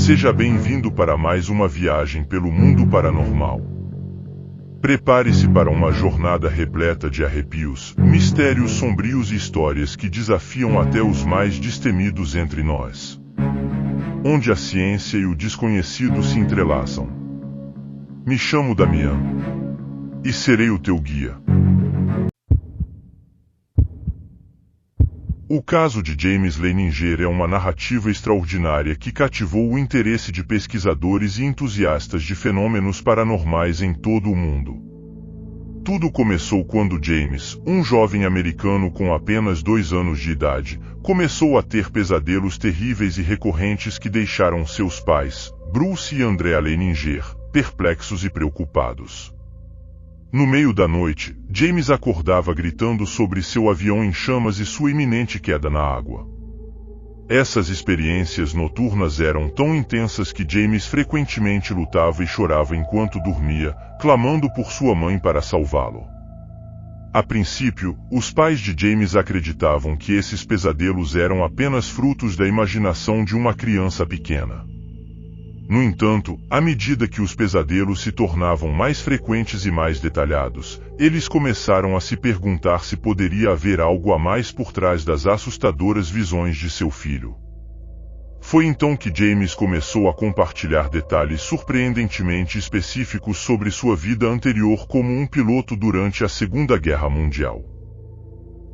Seja bem-vindo para mais uma viagem pelo mundo paranormal. Prepare-se para uma jornada repleta de arrepios, mistérios sombrios e histórias que desafiam até os mais destemidos entre nós. Onde a ciência e o desconhecido se entrelaçam. Me chamo Damian. E serei o teu guia. O caso de James Leininger é uma narrativa extraordinária que cativou o interesse de pesquisadores e entusiastas de fenômenos paranormais em todo o mundo. Tudo começou quando James, um jovem americano com apenas 2 anos de idade, começou a ter pesadelos terríveis e recorrentes que deixaram seus pais, Bruce e Andrea Leininger, perplexos e preocupados. No meio da noite, James acordava gritando sobre seu avião em chamas e sua iminente queda na água. Essas experiências noturnas eram tão intensas que James frequentemente lutava e chorava enquanto dormia, clamando por sua mãe para salvá-lo. A princípio, os pais de James acreditavam que esses pesadelos eram apenas frutos da imaginação de uma criança pequena. No entanto, à medida que os pesadelos se tornavam mais frequentes e mais detalhados, eles começaram a se perguntar se poderia haver algo a mais por trás das assustadoras visões de seu filho. Foi então que James começou a compartilhar detalhes surpreendentemente específicos sobre sua vida anterior como um piloto durante a Segunda Guerra Mundial.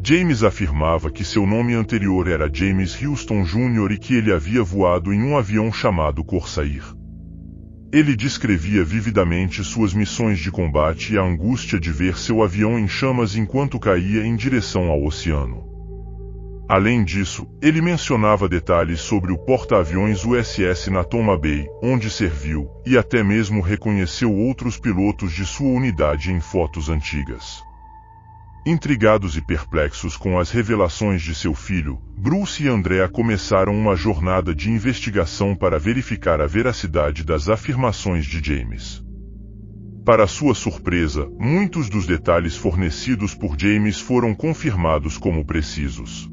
James afirmava que seu nome anterior era James Houston Jr. e que ele havia voado em um avião chamado Corsair. Ele descrevia vividamente suas missões de combate e a angústia de ver seu avião em chamas enquanto caía em direção ao oceano. Além disso, ele mencionava detalhes sobre o porta-aviões USS Natoma Bay, onde serviu, e até mesmo reconheceu outros pilotos de sua unidade em fotos antigas. Intrigados e perplexos com as revelações de seu filho, Bruce e Andrea começaram uma jornada de investigação para verificar a veracidade das afirmações de James. Para sua surpresa, muitos dos detalhes fornecidos por James foram confirmados como precisos.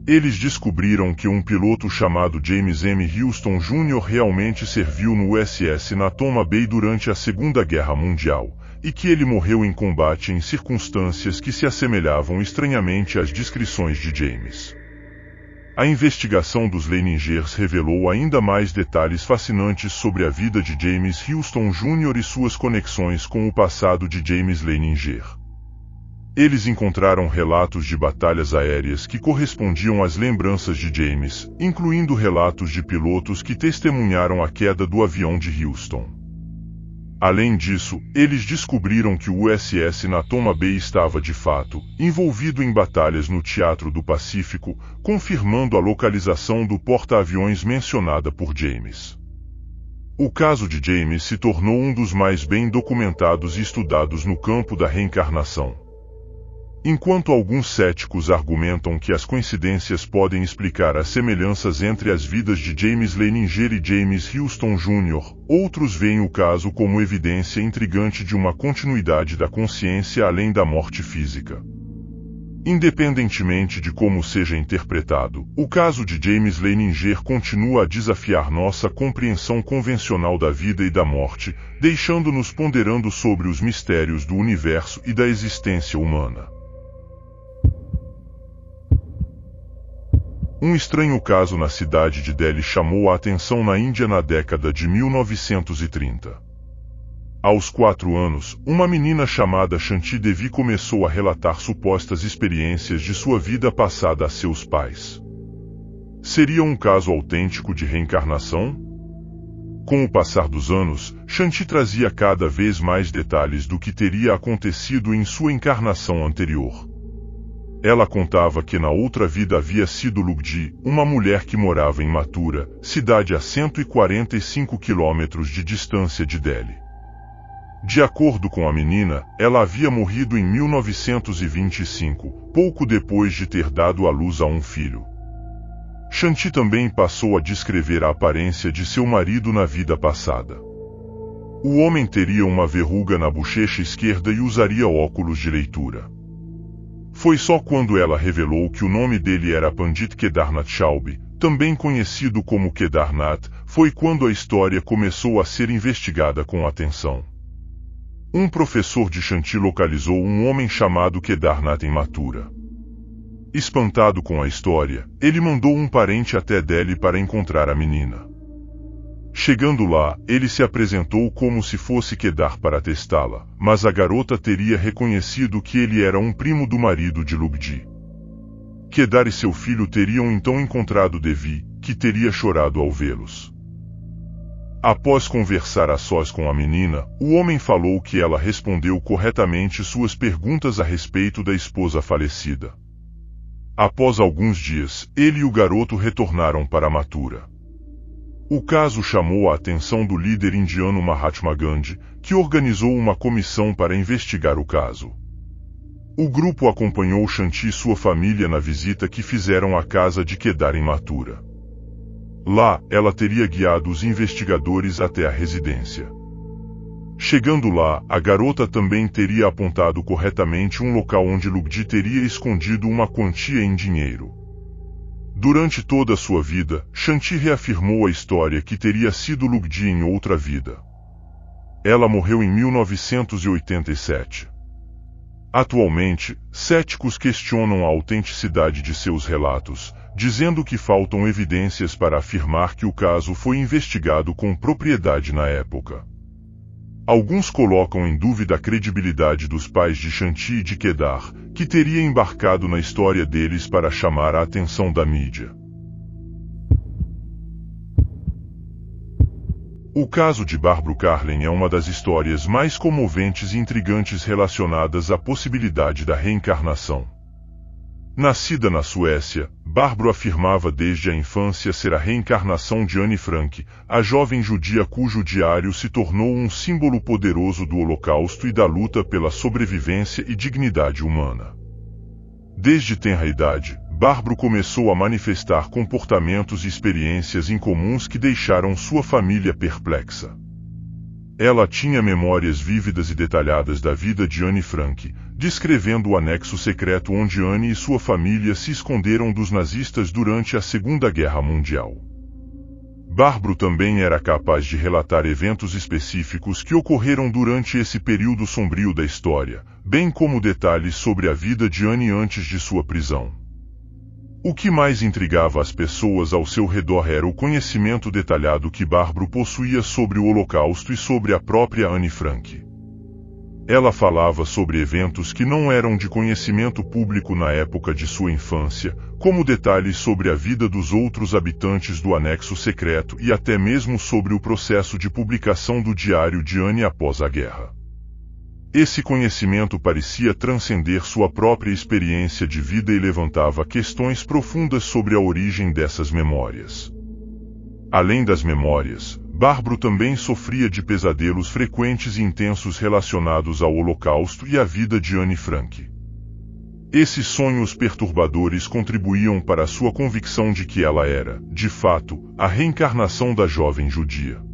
Eles descobriram que um piloto chamado James M. Houston Jr. realmente serviu no USS Natoma Bay durante a Segunda Guerra Mundial, e que ele morreu em combate em circunstâncias que se assemelhavam estranhamente às descrições de James. A investigação dos Leiningers revelou ainda mais detalhes fascinantes sobre a vida de James Houston Jr. e suas conexões com o passado de James Leininger. Eles encontraram relatos de batalhas aéreas que correspondiam às lembranças de James, incluindo relatos de pilotos que testemunharam a queda do avião de Houston. Além disso, eles descobriram que o USS Natoma Bay estava de fato envolvido em batalhas no Teatro do Pacífico, confirmando a localização do porta-aviões mencionada por James. O caso de James se tornou um dos mais bem documentados e estudados no campo da reencarnação. Enquanto alguns céticos argumentam que as coincidências podem explicar as semelhanças entre as vidas de James Leininger e James Houston Jr., outros veem o caso como evidência intrigante de uma continuidade da consciência além da morte física. Independentemente de como seja interpretado, o caso de James Leininger continua a desafiar nossa compreensão convencional da vida e da morte, deixando-nos ponderando sobre os mistérios do universo e da existência humana. Um estranho caso na cidade de Delhi chamou a atenção na Índia na década de 1930. Aos 4 anos, uma menina chamada Shanti Devi começou a relatar supostas experiências de sua vida passada a seus pais. Seria um caso autêntico de reencarnação? Com o passar dos anos, Shanti trazia cada vez mais detalhes do que teria acontecido em sua encarnação anterior. Ela contava que na outra vida havia sido Lugdi, uma mulher que morava em Mathura, cidade a 145 quilômetros de distância de Delhi. De acordo com a menina, ela havia morrido em 1925, pouco depois de ter dado à luz a um filho. Shanti também passou a descrever a aparência de seu marido na vida passada. O homem teria uma verruga na bochecha esquerda e usaria óculos de leitura. Foi só quando ela revelou que o nome dele era Pandit Kedarnath Chaubey, também conhecido como Kedarnath, foi quando a história começou a ser investigada com atenção. Um professor de Shanti localizou um homem chamado Kedarnath em Mathura. Espantado com a história, ele mandou um parente até Delhi para encontrar a menina. Chegando lá, ele se apresentou como se fosse Kedar para testá-la, mas a garota teria reconhecido que ele era um primo do marido de Lubji. Kedar e seu filho teriam então encontrado Devi, que teria chorado ao vê-los. Após conversar a sós com a menina, o homem falou que ela respondeu corretamente suas perguntas a respeito da esposa falecida. Após alguns dias, ele e o garoto retornaram para Mathura. O caso chamou a atenção do líder indiano Mahatma Gandhi, que organizou uma comissão para investigar o caso. O grupo acompanhou Shanti e sua família na visita que fizeram à casa de Kedar em Mathura. Lá, ela teria guiado os investigadores até a residência. Chegando lá, a garota também teria apontado corretamente um local onde Lubji teria escondido uma quantia em dinheiro. Durante toda a sua vida, Shanti reafirmou a história que teria sido Lubji em outra vida. Ela morreu em 1987. Atualmente, céticos questionam a autenticidade de seus relatos, dizendo que faltam evidências para afirmar que o caso foi investigado com propriedade na época. Alguns colocam em dúvida a credibilidade dos pais de Shanti e de Kedar, que teria embarcado na história deles para chamar a atenção da mídia. O caso de Barbro Karlen é uma das histórias mais comoventes e intrigantes relacionadas à possibilidade da reencarnação. Nascida na Suécia, Barbro afirmava desde a infância ser a reencarnação de Anne Frank, a jovem judia cujo diário se tornou um símbolo poderoso do Holocausto e da luta pela sobrevivência e dignidade humana. Desde tenra idade, Barbro começou a manifestar comportamentos e experiências incomuns que deixaram sua família perplexa. Ela tinha memórias vívidas e detalhadas da vida de Anne Frank, descrevendo o anexo secreto onde Anne e sua família se esconderam dos nazistas durante a Segunda Guerra Mundial. Barbro também era capaz de relatar eventos específicos que ocorreram durante esse período sombrio da história, bem como detalhes sobre a vida de Anne antes de sua prisão. O que mais intrigava as pessoas ao seu redor era o conhecimento detalhado que Barbro possuía sobre o Holocausto e sobre a própria Anne Frank. Ela falava sobre eventos que não eram de conhecimento público na época de sua infância, como detalhes sobre a vida dos outros habitantes do anexo secreto e até mesmo sobre o processo de publicação do diário de Anne após a guerra. Esse conhecimento parecia transcender sua própria experiência de vida e levantava questões profundas sobre a origem dessas memórias. Além das memórias, Barbro também sofria de pesadelos frequentes e intensos relacionados ao Holocausto e à vida de Anne Frank. Esses sonhos perturbadores contribuíam para sua convicção de que ela era, de fato, a reencarnação da jovem judia.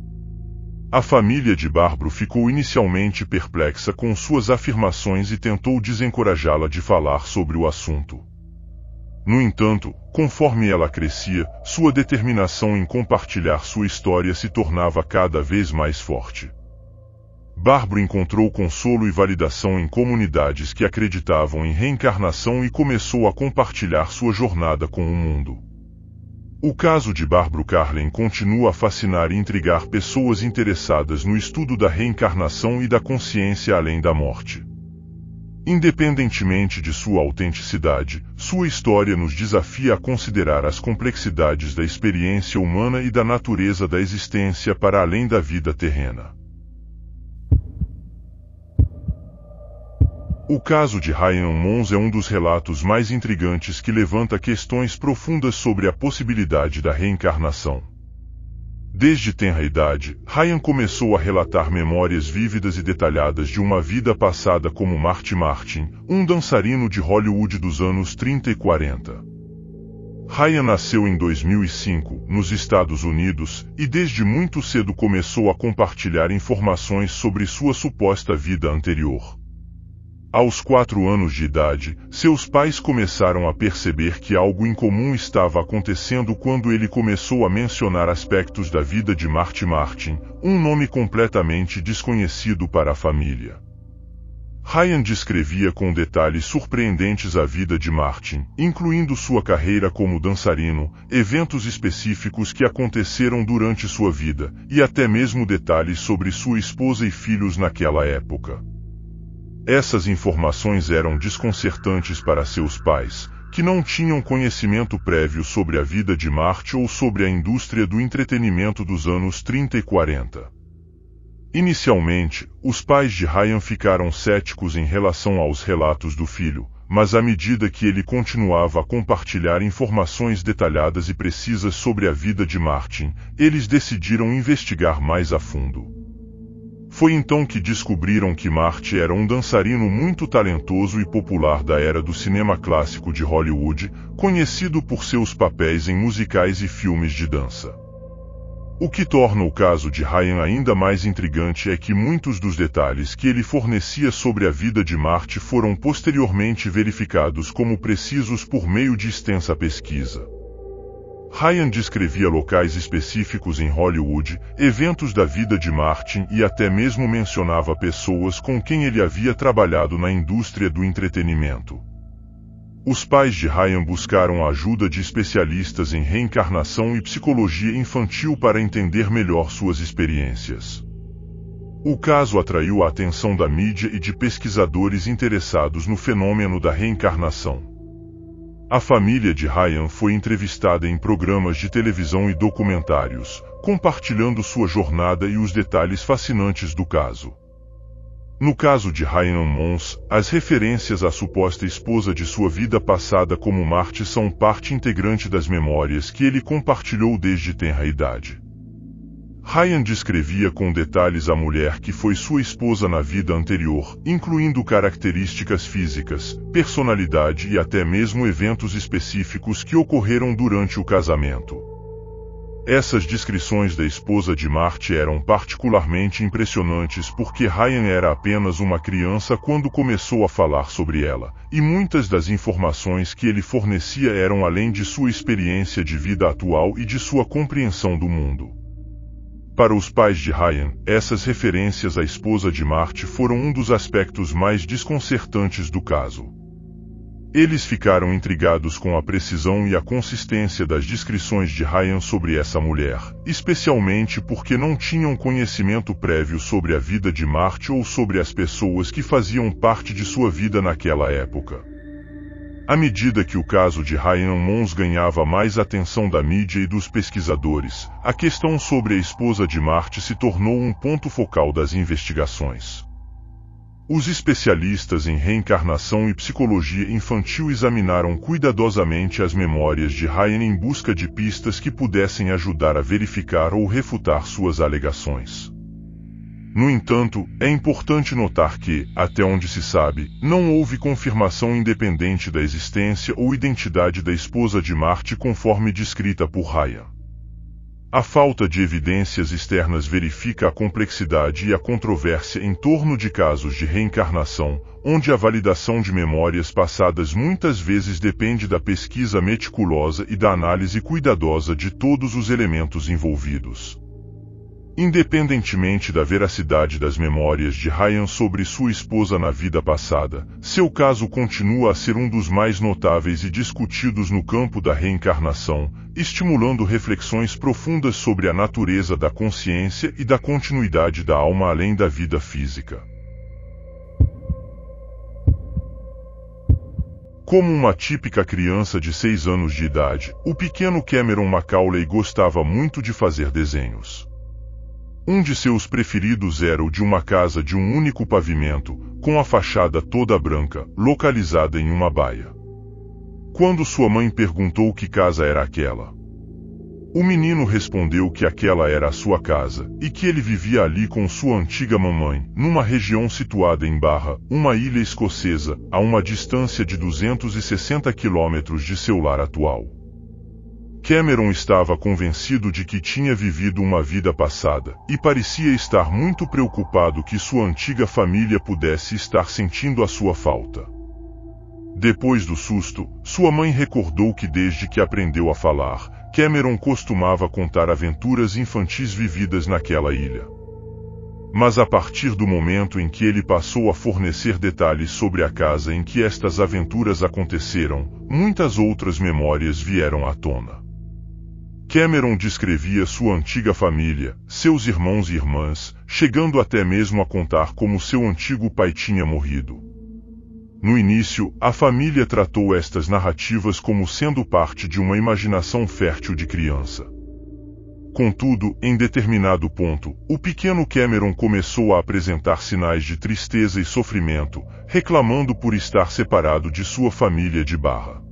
A família de Barbro ficou inicialmente perplexa com suas afirmações e tentou desencorajá-la de falar sobre o assunto. No entanto, conforme ela crescia, sua determinação em compartilhar sua história se tornava cada vez mais forte. Barbro encontrou consolo e validação em comunidades que acreditavam em reencarnação e começou a compartilhar sua jornada com o mundo. O caso de Barbro Karlen continua a fascinar e intrigar pessoas interessadas no estudo da reencarnação e da consciência além da morte. Independentemente de sua autenticidade, sua história nos desafia a considerar as complexidades da experiência humana e da natureza da existência para além da vida terrena. O caso de Ryan Mons é um dos relatos mais intrigantes que levanta questões profundas sobre a possibilidade da reencarnação. Desde tenra idade, Ryan começou a relatar memórias vívidas e detalhadas de uma vida passada como Marty Martin, um dançarino de Hollywood dos anos 30 e 40. Ryan nasceu em 2005, nos Estados Unidos, e desde muito cedo começou a compartilhar informações sobre sua suposta vida anterior. Aos 4 anos de idade, seus pais começaram a perceber que algo incomum estava acontecendo quando ele começou a mencionar aspectos da vida de Marty Martin, um nome completamente desconhecido para a família. Ryan descrevia com detalhes surpreendentes a vida de Martin, incluindo sua carreira como dançarino, eventos específicos que aconteceram durante sua vida, e até mesmo detalhes sobre sua esposa e filhos naquela época. Essas informações eram desconcertantes para seus pais, que não tinham conhecimento prévio sobre a vida de Marty ou sobre a indústria do entretenimento dos anos 30 e 40. Inicialmente, os pais de Ryan ficaram céticos em relação aos relatos do filho, mas à medida que ele continuava a compartilhar informações detalhadas e precisas sobre a vida de Martin, eles decidiram investigar mais a fundo. Foi então que descobriram que Marty era um dançarino muito talentoso e popular da era do cinema clássico de Hollywood, conhecido por seus papéis em musicais e filmes de dança. O que torna o caso de Ryan ainda mais intrigante é que muitos dos detalhes que ele fornecia sobre a vida de Marty foram posteriormente verificados como precisos por meio de extensa pesquisa. Ryan descrevia locais específicos em Hollywood, eventos da vida de Martin e até mesmo mencionava pessoas com quem ele havia trabalhado na indústria do entretenimento. Os pais de Ryan buscaram a ajuda de especialistas em reencarnação e psicologia infantil para entender melhor suas experiências. O caso atraiu a atenção da mídia e de pesquisadores interessados no fenômeno da reencarnação. A família de Ryan foi entrevistada em programas de televisão e documentários, compartilhando sua jornada e os detalhes fascinantes do caso. No caso de Ryan Mons, as referências à suposta esposa de sua vida passada como Marty são parte integrante das memórias que ele compartilhou desde tenra idade. Ryan descrevia com detalhes a mulher que foi sua esposa na vida anterior, incluindo características físicas, personalidade e até mesmo eventos específicos que ocorreram durante o casamento. Essas descrições da esposa de Marty eram particularmente impressionantes porque Ryan era apenas uma criança quando começou a falar sobre ela, e muitas das informações que ele fornecia eram além de sua experiência de vida atual e de sua compreensão do mundo. Para os pais de Ryan, essas referências à esposa de Marty foram um dos aspectos mais desconcertantes do caso. Eles ficaram intrigados com a precisão e a consistência das descrições de Ryan sobre essa mulher, especialmente porque não tinham conhecimento prévio sobre a vida de Marty ou sobre as pessoas que faziam parte de sua vida naquela época. À medida que o caso de Ryan Mons ganhava mais atenção da mídia e dos pesquisadores, a questão sobre a esposa de Marty se tornou um ponto focal das investigações. Os especialistas em reencarnação e psicologia infantil examinaram cuidadosamente as memórias de Ryan em busca de pistas que pudessem ajudar a verificar ou refutar suas alegações. No entanto, é importante notar que, até onde se sabe, não houve confirmação independente da existência ou identidade da esposa de Marty conforme descrita por Ryan. A falta de evidências externas verifica a complexidade e a controvérsia em torno de casos de reencarnação, onde a validação de memórias passadas muitas vezes depende da pesquisa meticulosa e da análise cuidadosa de todos os elementos envolvidos. Independentemente da veracidade das memórias de Ryan sobre sua esposa na vida passada, seu caso continua a ser um dos mais notáveis e discutidos no campo da reencarnação, estimulando reflexões profundas sobre a natureza da consciência e da continuidade da alma além da vida física. Como uma típica criança de 6 anos de idade, o pequeno Cameron Macaulay gostava muito de fazer desenhos. Um de seus preferidos era o de uma casa de um único pavimento, com a fachada toda branca, localizada em uma baía. Quando sua mãe perguntou que casa era aquela, o menino respondeu que aquela era a sua casa, e que ele vivia ali com sua antiga mamãe, numa região situada em Barra, uma ilha escocesa, a uma distância de 260 quilômetros de seu lar atual. Cameron estava convencido de que tinha vivido uma vida passada, e parecia estar muito preocupado que sua antiga família pudesse estar sentindo a sua falta. Depois do susto, sua mãe recordou que desde que aprendeu a falar, Cameron costumava contar aventuras infantis vividas naquela ilha. Mas a partir do momento em que ele passou a fornecer detalhes sobre a casa em que estas aventuras aconteceram, muitas outras memórias vieram à tona. Cameron descrevia sua antiga família, seus irmãos e irmãs, chegando até mesmo a contar como seu antigo pai tinha morrido. No início, a família tratou estas narrativas como sendo parte de uma imaginação fértil de criança. Contudo, em determinado ponto, o pequeno Cameron começou a apresentar sinais de tristeza e sofrimento, reclamando por estar separado de sua família de Barra.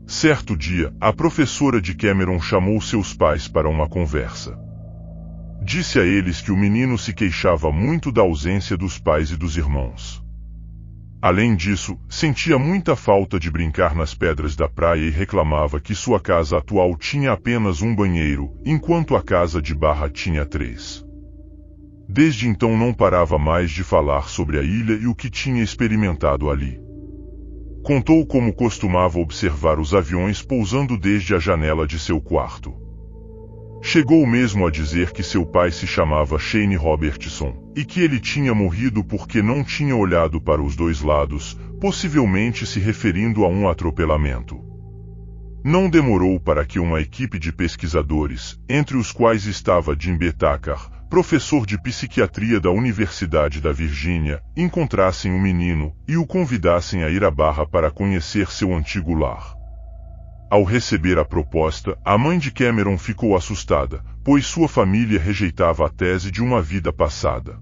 Certo dia, a professora de Cameron chamou seus pais para uma conversa. Disse a eles que o menino se queixava muito da ausência dos pais e dos irmãos. Além disso, sentia muita falta de brincar nas pedras da praia e reclamava que sua casa atual tinha apenas um banheiro, enquanto a casa de Barra tinha 3. Desde então não parava mais de falar sobre a ilha e o que tinha experimentado ali. Contou como costumava observar os aviões pousando desde a janela de seu quarto. Chegou mesmo a dizer que seu pai se chamava Shane Robertson, e que ele tinha morrido porque não tinha olhado para os dois lados, possivelmente se referindo a um atropelamento. Não demorou para que uma equipe de pesquisadores, entre os quais estava Jim Betakar, professor de psiquiatria da Universidade da Virgínia, encontrassem o menino e o convidassem a ir à Barra para conhecer seu antigo lar. Ao receber a proposta, a mãe de Cameron ficou assustada, pois sua família rejeitava a tese de uma vida passada.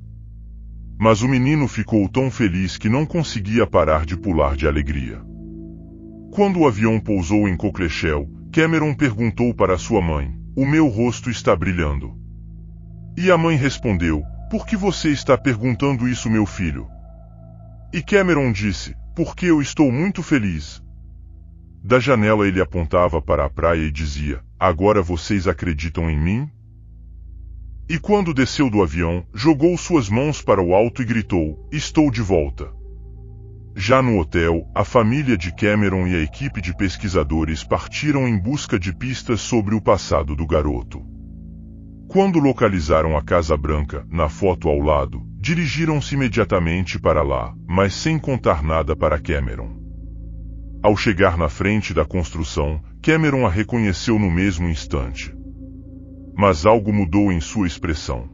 Mas o menino ficou tão feliz que não conseguia parar de pular de alegria. Quando o avião pousou em Coquelchel, Cameron perguntou para sua mãe: "O meu rosto está brilhando?" E a mãe respondeu: "Por que você está perguntando isso, meu filho?" E Cameron disse: "Porque eu estou muito feliz." Da janela ele apontava para a praia e dizia: "Agora vocês acreditam em mim?" E quando desceu do avião, jogou suas mãos para o alto e gritou: "Estou de volta." Já no hotel, a família de Cameron e a equipe de pesquisadores partiram em busca de pistas sobre o passado do garoto. Quando localizaram a Casa Branca, na foto ao lado, dirigiram-se imediatamente para lá, mas sem contar nada para Cameron. Ao chegar na frente da construção, Cameron a reconheceu no mesmo instante. Mas algo mudou em sua expressão.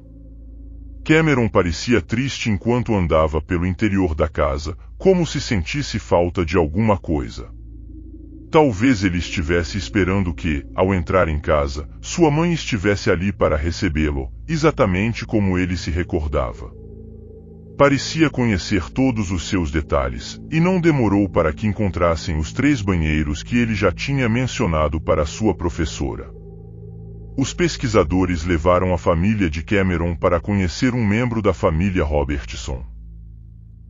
Cameron parecia triste enquanto andava pelo interior da casa, como se sentisse falta de alguma coisa. Talvez ele estivesse esperando que, ao entrar em casa, sua mãe estivesse ali para recebê-lo, exatamente como ele se recordava. Parecia conhecer todos os seus detalhes, e não demorou para que encontrassem os 3 banheiros que ele já tinha mencionado para sua professora. Os pesquisadores levaram a família de Cameron para conhecer um membro da família Robertson.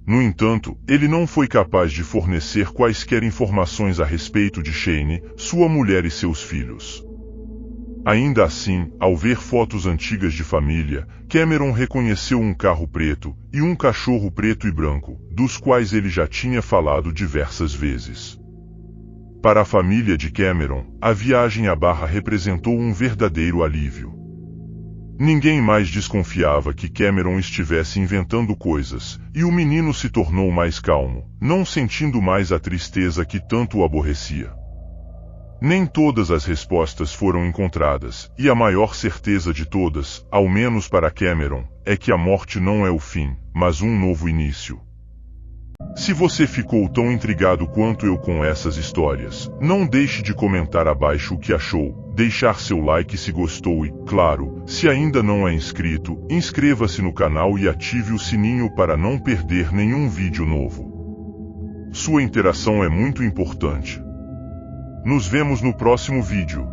No entanto, ele não foi capaz de fornecer quaisquer informações a respeito de Shane, sua mulher e seus filhos. Ainda assim, ao ver fotos antigas de família, Cameron reconheceu um carro preto e um cachorro preto e branco, dos quais ele já tinha falado diversas vezes. Para a família de Cameron, a viagem à Barra representou um verdadeiro alívio. Ninguém mais desconfiava que Cameron estivesse inventando coisas, e o menino se tornou mais calmo, não sentindo mais a tristeza que tanto o aborrecia. Nem todas as respostas foram encontradas, e a maior certeza de todas, ao menos para Cameron, é que a morte não é o fim, mas um novo início. Se você ficou tão intrigado quanto eu com essas histórias, não deixe de comentar abaixo o que achou, deixar seu like se gostou e, claro, se ainda não é inscrito, inscreva-se no canal e ative o sininho para não perder nenhum vídeo novo. Sua interação é muito importante. Nos vemos no próximo vídeo.